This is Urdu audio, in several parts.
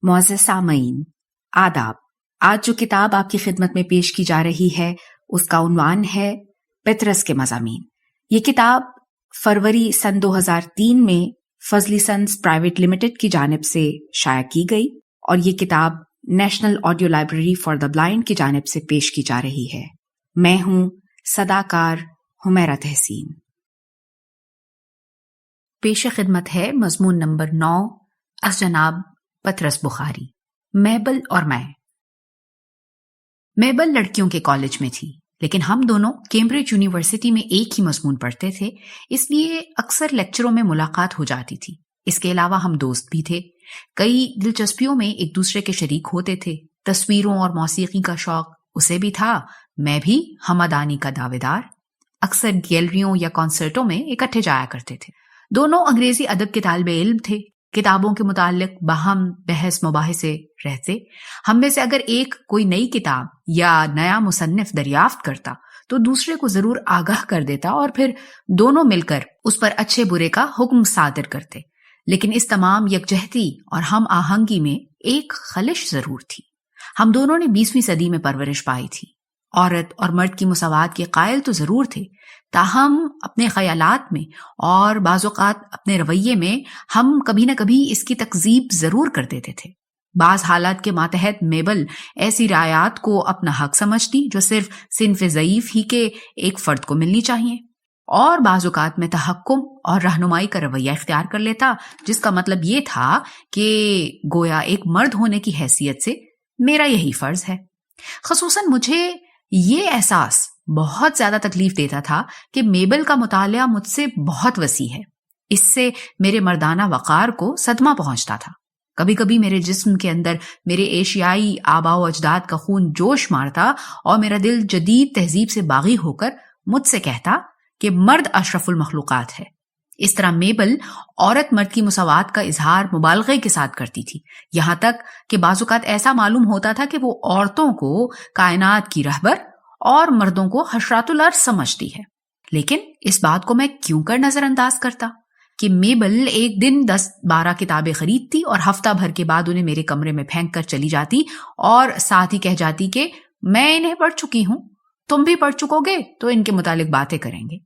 معزز سامعین، آداب۔ آج جو کتاب آپ کی خدمت میں پیش کی جا رہی ہے اس کا عنوان ہے پطرس کے مضامین۔ یہ کتاب فروری سن 2003 میں فضلی سنز پرائیویٹ لمیٹڈ کی جانب سے شائع کی گئی اور یہ کتاب national audio library for the blind کی جانب سے پیش کی جا رہی ہے۔ میں ہوں صداکار حمیرہ تحسین۔ پیش خدمت ہے مضمون نمبر 9 از جناب پطرس بخاری، میبل اور میں۔ میبل لڑکیوں کے کالج میں تھی، لیکن ہم دونوں کیمبرج یونیورسٹی میں ایک ہی مضمون پڑھتے تھے، اس لیے اکثر لیکچروں میں ملاقات ہو جاتی تھی۔ اس کے علاوہ ہم دوست بھی تھے، کئی دلچسپیوں میں ایک دوسرے کے شریک ہوتے تھے۔ تصویروں اور موسیقی کا شوق اسے بھی تھا، میں بھی ہمدانی کا دعویدار۔ اکثر گیلریوں یا کنسرٹوں میں اکٹھے جایا کرتے تھے۔ دونوں انگریزی ادب کے طالب علم تھے، کتابوں کے متعلق باہم بحث مباحثے رہتے۔ ہم میں سے اگر ایک کوئی نئی کتاب یا نیا مصنف دریافت کرتا تو دوسرے کو ضرور آگاہ کر دیتا اور پھر دونوں مل کر اس پر اچھے برے کا حکم صادر کرتے۔ لیکن اس تمام یکجہتی اور ہم آہنگی میں ایک خلش ضرور تھی۔ ہم دونوں نے 20ویں صدی میں پرورش پائی تھی۔ عورت اور مرد کی مساوات کے قائل تو ضرور تھے، تاہم اپنے خیالات میں اور بعض اوقات اپنے رویے میں ہم کبھی نہ کبھی اس کی تکذیب ضرور کر دیتے تھے۔ بعض حالات کے ماتحت میبل ایسی رعایات کو اپنا حق سمجھتی جو صرف صنف ضعیف ہی کے ایک فرد کو ملنی چاہیے، اور بعض اوقات میں تحکم اور رہنمائی کا رویہ اختیار کر لیتا، جس کا مطلب یہ تھا کہ گویا ایک مرد ہونے کی حیثیت سے میرا یہی فرض ہے۔ خصوصاً مجھے یہ احساس بہت زیادہ تکلیف دیتا تھا کہ میبل کا مطالعہ مجھ سے بہت وسیع ہے۔ اس سے میرے مردانہ وقار کو صدمہ پہنچتا تھا۔ کبھی کبھی میرے جسم کے اندر میرے ایشیائی آباء و اجداد کا خون جوش مارتا اور میرا دل جدید تہذیب سے باغی ہو کر مجھ سے کہتا کہ مرد اشرف المخلوقات ہے۔ اس طرح میبل عورت مرد کی مساوات کا اظہار مبالغے کے ساتھ کرتی تھی، یہاں تک کہ بعض اوقات ایسا معلوم ہوتا تھا کہ وہ عورتوں کو کائنات کی رہبر اور مردوں کو حشرات الارض سمجھتی ہے۔ لیکن اس بات کو میں کیوں کر نظر انداز کرتا کہ میبل ایک دن 10-12 کتابیں خریدتی اور ہفتہ بھر کے بعد انہیں میرے کمرے میں پھینک کر چلی جاتی اور ساتھ ہی کہہ جاتی کہ میں انہیں پڑھ چکی ہوں، تم بھی پڑھ چکو گے تو ان کے متعلق باتیں کریں گے۔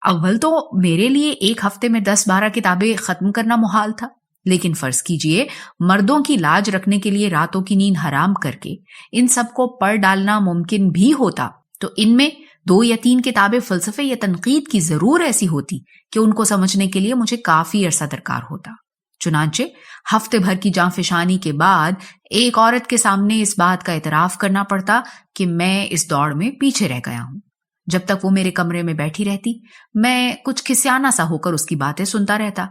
اول تو میرے لیے ایک ہفتے میں 10-12 کتابیں ختم کرنا محال تھا، لیکن فرض کیجئے مردوں کی لاج رکھنے کے لیے راتوں کی نیند حرام کر کے ان سب کو پڑھ ڈالنا ممکن بھی ہوتا تو ان میں 2 یا 3 کتابیں فلسفے یا تنقید کی ضرور ایسی ہوتی کہ ان کو سمجھنے کے لیے مجھے کافی عرصہ درکار ہوتا۔ چنانچہ ہفتے بھر کی جانفشانی کے بعد ایک عورت کے سامنے اس بات کا اعتراف کرنا پڑتا کہ میں اس دوڑ میں پیچھے رہ گیا ہوں۔ جب تک وہ میرے کمرے میں بیٹھی رہتی میں کچھ کھسیانہ سا ہو کر اس کی باتیں سنتا رہتا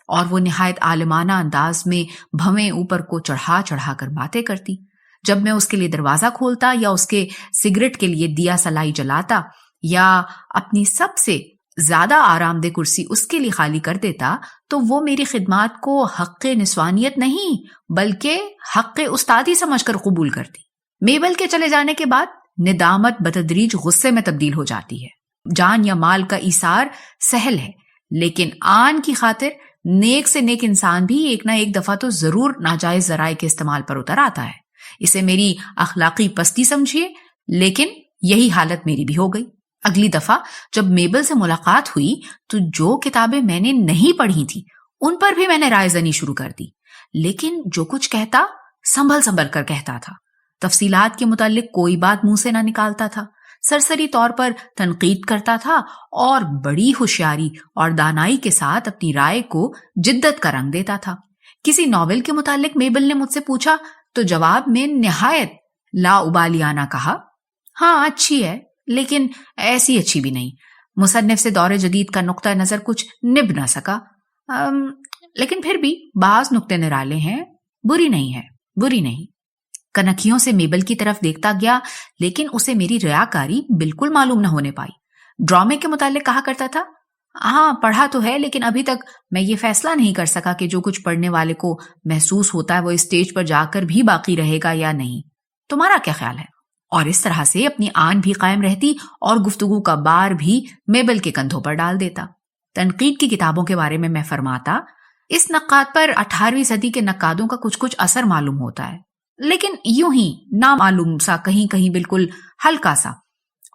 اور وہ نہایت عالمانہ انداز میں بھویں اوپر کو چڑھا چڑھا کر باتیں کرتی۔ جب میں اس کے لیے دروازہ کھولتا یا اس کے سگریٹ کے لیے دیا سلائی جلاتا یا اپنی سب سے زیادہ آرام دہ کرسی اس کے لیے خالی کر دیتا تو وہ میری خدمات کو حق نسوانیت نہیں بلکہ حق استادی سمجھ کر قبول کرتی۔ میبل کے چلے جانے کے بعد ندامت بتدریج غصے میں تبدیل ہو جاتی ہے۔ جان یا مال کا ایثار سہل ہے، لیکن آن کی خاطر نیک سے نیک انسان بھی ایک نہ ایک دفعہ تو ضرور ناجائز ذرائع کے استعمال پر اتر آتا ہے۔ اسے میری اخلاقی پستی سمجھیے، لیکن یہی حالت میری بھی ہو گئی۔ اگلی دفعہ جب میبل سے ملاقات ہوئی تو جو کتابیں میں نے نہیں پڑھی تھی ان پر بھی میں نے رائے زنی شروع کر دی، لیکن جو کچھ کہتا سنبھل سنبھل کر کہتا تھا۔ تفصیلات کے متعلق کوئی بات منہ سے نہ نکالتا تھا، سرسری طور پر تنقید کرتا تھا اور بڑی ہوشیاری اور دانائی کے ساتھ اپنی رائے کو جدت کا رنگ دیتا تھا۔ کسی ناول کے متعلق میبل نے مجھ سے پوچھا تو جواب میں نہایت لا ابالیانہ کہا، ہاں اچھی ہے لیکن ایسی اچھی بھی نہیں۔ مصنف سے دور جدید کا نقطہ نظر کچھ نبھ نہ سکا، لیکن پھر بھی بعض نقطے نرالے ہیں، بری نہیں۔ کنکھیوں سے میبل کی طرف دیکھتا گیا، لیکن اسے میری ریاکاری بالکل معلوم نہ ہونے پائی۔ ڈرامے کے متعلق کہا کرتا تھا، ہاں پڑھا تو ہے لیکن ابھی تک میں یہ فیصلہ نہیں کر سکا کہ جو کچھ پڑھنے والے کو محسوس ہوتا ہے وہ اسٹیج پر جا کر بھی باقی رہے گا یا نہیں، تمہارا کیا خیال ہے؟ اور اس طرح سے اپنی آن بھی قائم رہتی اور گفتگو کا بار بھی میبل کے کندھوں پر ڈال دیتا۔ تنقید کی کتابوں کے بارے میں فرماتا، اس نقاد پر 18ویں صدی کے نقادوں کا کچھ اثر معلوم ہوتا ہے، لیکن یوں ہی نامعلوم سا، کہیں کہیں بالکل ہلکا سا.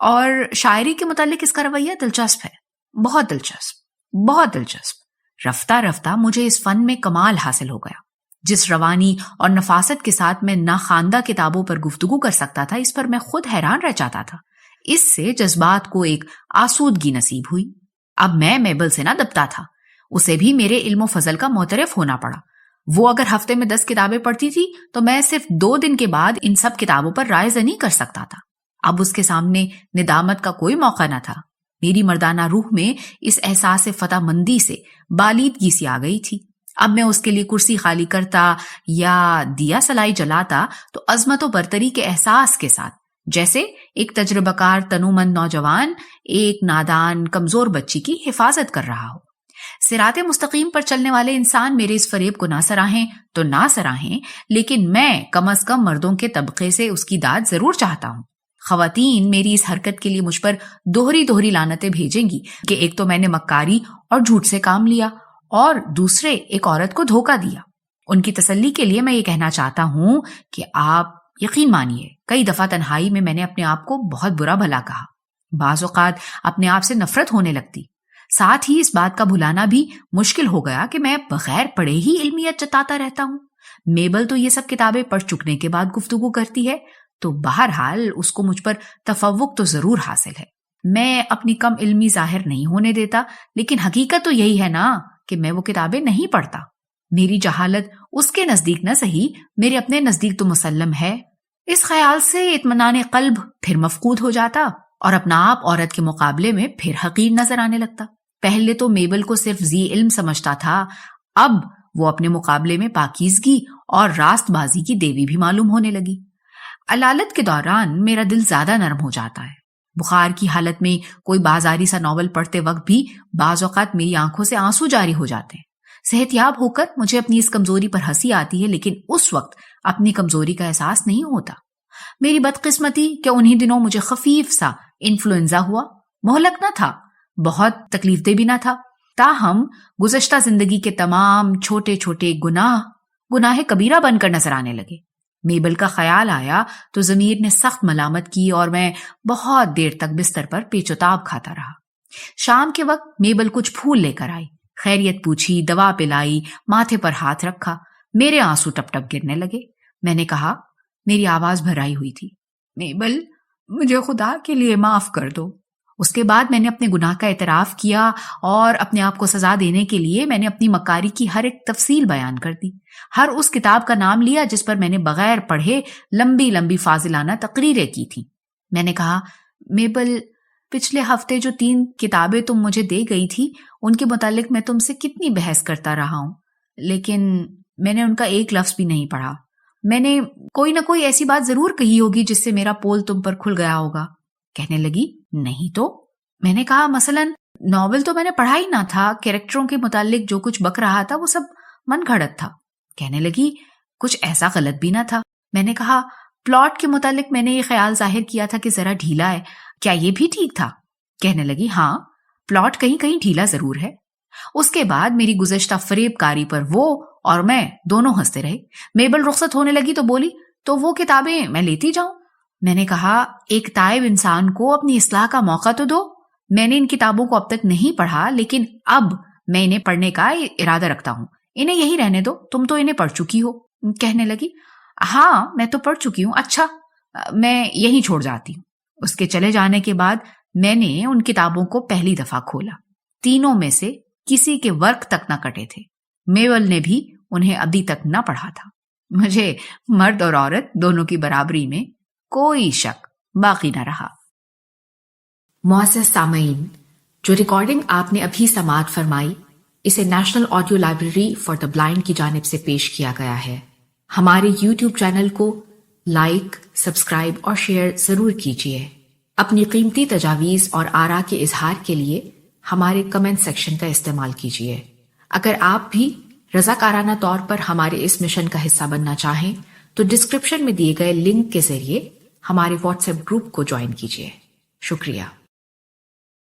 اور شاعری کے متعلق اس کا رویہ دلچسپ ہے، بہت دلچسپ، بہت دلچسپ. رفتہ رفتہ مجھے اس فن میں کمال حاصل ہو گیا. جس روانی اور نفاست کے ساتھ میں ناخواندہ کتابوں پر گفتگو کر سکتا تھا، اس پر میں خود حیران رہ جاتا تھا. اس سے جذبات کو ایک آسودگی نصیب ہوئی. اب میں میبل سے نہ دبتا تھا، اسے بھی میرے علم و فضل کا معترف ہونا پڑا. وہ اگر ہفتے میں 10 کتابیں پڑھتی تھی تو میں صرف 2 دن کے بعد ان سب کتابوں پر رائے زنی کر سکتا تھا. اب اس کے سامنے ندامت کا کوئی موقع نہ تھا. میری مردانہ روح میں اس احساس فتح مندی سے بالیدگی سی آ گئی تھی. اب میں اس کے لیے کرسی خالی کرتا یا دیا سلائی جلاتا تو عظمت و برتری کے احساس کے ساتھ، جیسے ایک تجربہ کار تنومند نوجوان ایک نادان کمزور بچی کی حفاظت کر رہا ہو. صراط مستقیم پر چلنے والے انسان میرے اس فریب کو نہ سراہیں تو نہ سراہیں، لیکن میں کم از کم مردوں کے طبقے سے اس کی داد ضرور چاہتا ہوں. خواتین میری اس حرکت کے لیے مجھ پر دوہری لعنتیں بھیجیں گی کہ ایک تو میں نے مکاری اور جھوٹ سے کام لیا، اور دوسرے ایک عورت کو دھوکہ دیا. ان کی تسلی کے لیے میں یہ کہنا چاہتا ہوں کہ آپ یقین مانیے کئی دفعہ تنہائی میں نے اپنے آپ کو بہت برا بھلا کہا. بعض اوقات اپنے آپ سے نفرت ہونے لگتی. ساتھ ہی اس بات کا بھلانا بھی مشکل ہو گیا کہ میں بغیر پڑھے ہی علمیت جتاتا رہتا ہوں. میبل تو یہ سب کتابیں پڑھ چکنے کے بعد گفتگو کرتی ہے، تو بہرحال اس کو مجھ پر تفوق تو ضرور حاصل ہے. میں اپنی کم علمی ظاہر نہیں ہونے دیتا، لیکن حقیقت تو یہی ہے نا کہ میں وہ کتابیں نہیں پڑھتا. میری جہالت اس کے نزدیک نہ صحیح، میرے اپنے نزدیک تو مسلم ہے. اس خیال سے اطمینان قلب پھر مفقود ہو جاتا اور اپنا آپ عورت کے مقابلے میں پھر حقیر نظر آنے لگتا. پہلے تو میبل کو صرف ذی علم سمجھتا تھا، اب وہ اپنے مقابلے میں پاکیزگی اور راست بازی کی دیوی بھی معلوم ہونے لگی. علالت کے دوران میرا دل زیادہ نرم ہو جاتا ہے. بخار کی حالت میں کوئی بازاری سا ناول پڑھتے وقت بھی بعض اوقات میری آنکھوں سے آنسو جاری ہو جاتے ہیں. صحت یاب ہو کر مجھے اپنی اس کمزوری پر ہنسی آتی ہے، لیکن اس وقت اپنی کمزوری کا احساس نہیں ہوتا. میری بدقسمتی کہ انہی دنوں مجھے خفیف سا انفلوئنزا ہوا. مہلک نہ تھا، بہت تکلیف دہ بھی نہ تھا، تاہم گزشتہ زندگی کے تمام چھوٹے چھوٹے گناہ کبیرہ بن کر نظر آنے لگے. میبل کا خیال آیا تو ضمیر نے سخت ملامت کی اور میں بہت دیر تک بستر پر پیچ و تاب کھاتا رہا. شام کے وقت میبل کچھ پھول لے کر آئی، خیریت پوچھی، دوا پلائی، ماتھے پر ہاتھ رکھا. میرے آنسو ٹپ ٹپ گرنے لگے. میں نے کہا، میری آواز بھرائی ہوئی تھی، میبل مجھے خدا کے لیے معاف کر دو. اس کے بعد میں نے اپنے گناہ کا اعتراف کیا اور اپنے آپ کو سزا دینے کے لیے میں نے اپنی مکاری کی ہر ایک تفصیل بیان کر دی. ہر اس کتاب کا نام لیا جس پر میں نے بغیر پڑھے لمبی لمبی فاضلانہ تقریریں کی تھیں. میں نے کہا، میبل پچھلے ہفتے جو 3 کتابیں تم مجھے دے گئی تھی ان کے متعلق میں تم سے کتنی بحث کرتا رہا ہوں، لیکن میں نے ان کا ایک لفظ بھی نہیں پڑھا. میں نے کوئی نہ کوئی ایسی بات ضرور کہی ہوگی جس سے میرا پول تم پر کھل گیا ہوگا. کہنے لگی، نہیں تو. میں نے کہا، مثلاً ناول تو میں نے پڑھا ہی نہ تھا، کیریکٹروں کے متعلق جو کچھ بک رہا تھا وہ سب من گھڑت تھا. کہنے لگی، کچھ ایسا غلط بھی نہ تھا. میں نے کہا، پلاٹ کے متعلق میں نے یہ خیال ظاہر کیا تھا کہ ذرا ڈھیلا ہے، کیا یہ بھی ٹھیک تھا؟ کہنے لگی، ہاں پلاٹ کہیں کہیں ڈھیلا ضرور ہے. اس کے بعد میری گزشتہ فریب کاری پر وہ اور میں دونوں ہنستے رہے. میبل رخصت ہونے لگی تو بولی، تو وہ کتابیں میں لیتی جاؤں؟ میں نے کہا، ایک تائب انسان کو اپنی اصلاح کا موقع تو دو. میں نے ان کتابوں کو اب تک نہیں پڑھا، لیکن اب میں انہیں پڑھنے کا ارادہ رکھتا ہوں. انہیں یہی رہنے دو، تم تو انہیں پڑھ چکی ہو. کہنے لگی، ہاں میں تو پڑھ چکی ہوں. اچھا میں یہی چھوڑ جاتی ہوں. اس کے چلے جانے کے بعد میں نے ان کتابوں کو پہلی دفعہ کھولا. تینوں میں سے کسی کے ورق تک نہ کٹے تھے. میبل نے بھی انہیں ابھی تک نہ پڑھا تھا. مجھے مرد اور عورت دونوں کی برابری میں کوئی شک باقی نہ رہا. معزز سامعین، جو ریکارڈنگ آپ نے ابھی سماعت فرمائی، اسے national audio library for the blind کی جانب سے پیش کیا گیا ہے. ہمارے یوٹیوب چینل کو لائک، سبسکرائب اور شیئر ضرور کیجیے. اپنی قیمتی تجاویز اور آراء کے اظہار کے لیے ہمارے کمنٹ سیکشن کا استعمال کیجیے. اگر آپ بھی رضاکارانہ طور پر ہمارے اس مشن کا حصہ بننا چاہیں تو ڈسکرپشن میں دیے گئے لنک کے ذریعے ہمارے واٹس ایپ گروپ کو جوائن کیجیے. شکریہ.